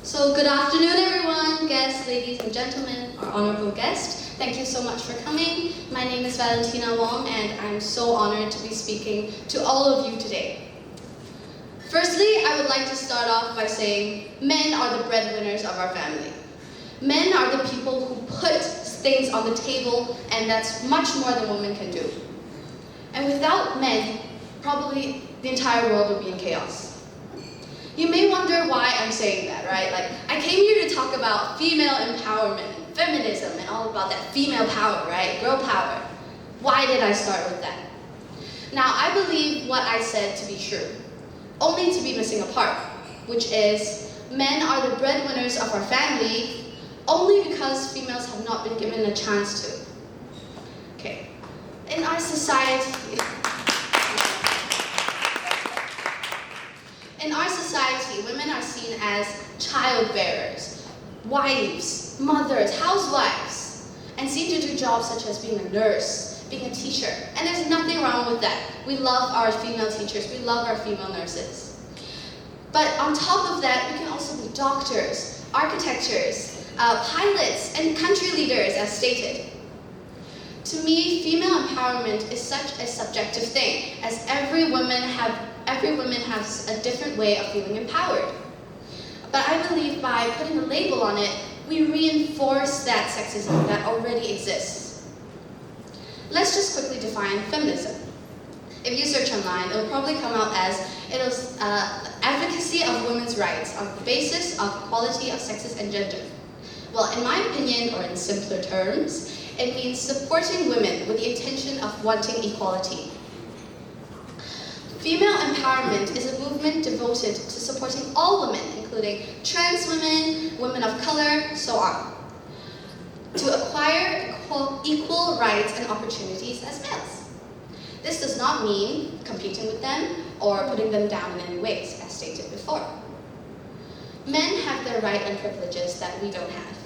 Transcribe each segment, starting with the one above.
So good afternoon, everyone, guests, ladies and gentlemen, our honorable guest. Thank you so much for coming. My name is Valentina Wong, and I'm so honored to be speaking to all of you today. Firstly, I would like to start off by saying men are the breadwinners of our family. Men are the people who put things on the table, and that's much more than women can do. And without men, probably the entire world would be in chaos. You may wonder why I'm saying that, right? Like, I came here to talk about female empowerment, feminism, and all about that female power, right? Girl power. Why did I start with that? Now, I believe what I said to be true, only to be missing a part, which is men are the breadwinners of our family only because females have not been given a chance to. Okay. In our society, women are seen as childbearers, wives, mothers, housewives, and seen to do jobs such as being a nurse, being a teacher. And there's nothing wrong with that. We love our female teachers, we love our female nurses. But on top of that, we can also be doctors, architects, pilots, and country leaders, as stated. To me, female empowerment is such a subjective thing, as every woman has a different way of feeling empowered. But I believe by putting a label on it, we reinforce that sexism that already exists. Let's just quickly define feminism. If you search online, it will probably come out as advocacy of women's rights on the basis of equality of sexes and gender. Well, in my opinion, or in simpler terms, it means supporting women with the intention of wanting equality. Female empowerment is a movement devoted to supporting all women, including trans women, women of color, so on, to acquire equal rights and opportunities as males. This does not mean competing with them or putting them down in any ways, as stated before. Men have their rights and privileges that we don't have.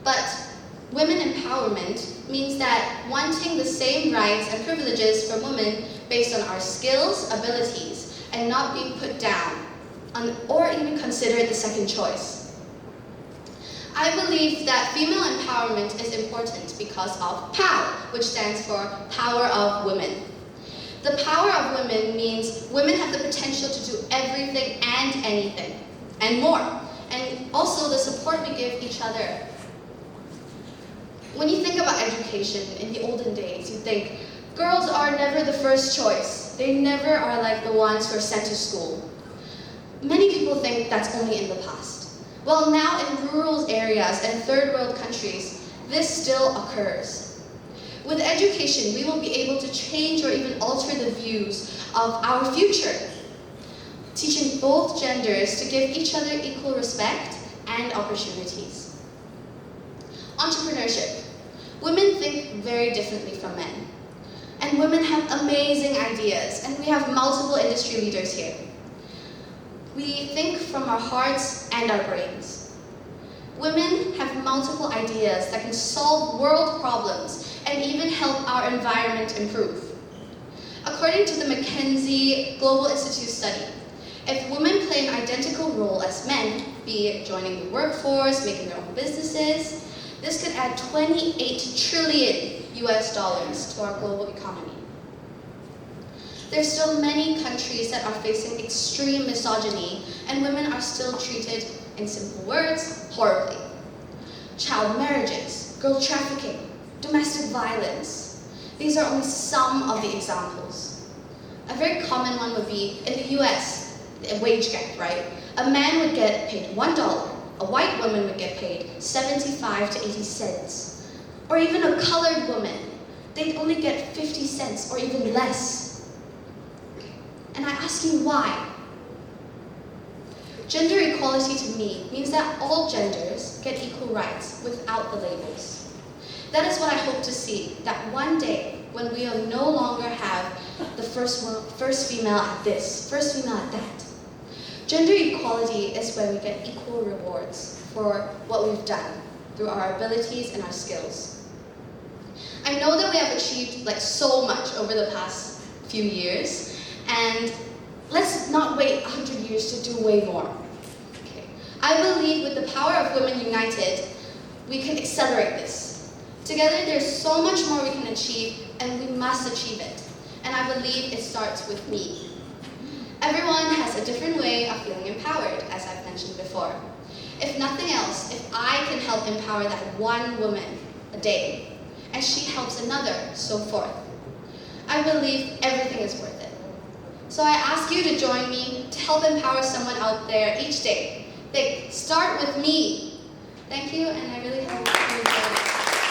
But women empowerment means that wanting the same rights and privileges for women based on our skills, abilities, and not being put down or even considered the second choice. I believe that female empowerment is important because of POW, which stands for Power of Women. The power of women means women have the potential to do everything and anything, and more, and also the support we give each other. When you think about education in the olden days, you think, girls are never the first choice. They never are like the ones who are sent to school. Many people think that's only in the past. Well, now in rural areas and third world countries, this still occurs. With education, we will be able to change or even alter the views of our future, teaching both genders to give each other equal respect and opportunities. Entrepreneurship. Women think very differently from men. And women have amazing ideas, and we have multiple industry leaders here. We think from our hearts and our brains. Women have multiple ideas that can solve world problems and even help our environment improve. According to the McKinsey Global Institute study, if women play an identical role as men, be it joining the workforce, making their own businesses, this could add $28 trillion to our global economy. There's still many countries that are facing extreme misogyny, and women are still treated, in simple words, horribly. Child marriages, girl trafficking, domestic violence. These are only some of the examples. A very common one would be, in the US, a wage gap, right? A man would get paid $1. A white woman would get paid 75 to 80 cents. Or even a colored woman, they'd only get 50 cents or even less. And I ask you why? Gender equality to me means that all genders get equal rights without the labels. That is what I hope to see, that one day when we will no longer have the first female at this, first female at that. Gender equality is when we get equal rewards for what we've done through our abilities and our skills. I know that we have achieved so much over the past few years, and let's not wait 100 years to do way more. Okay. I believe with the power of Women United, we can accelerate this. Together, there's so much more we can achieve, and we must achieve it. And I believe it starts with me. Everyone has a different way of feeling empowered, as I've mentioned before. If nothing else, if I can help empower that one woman a day, and she helps another, so forth, I believe everything is worth it. So I ask you to join me to help empower someone out there each day. Start with me. Thank you, and I really hope you enjoy it.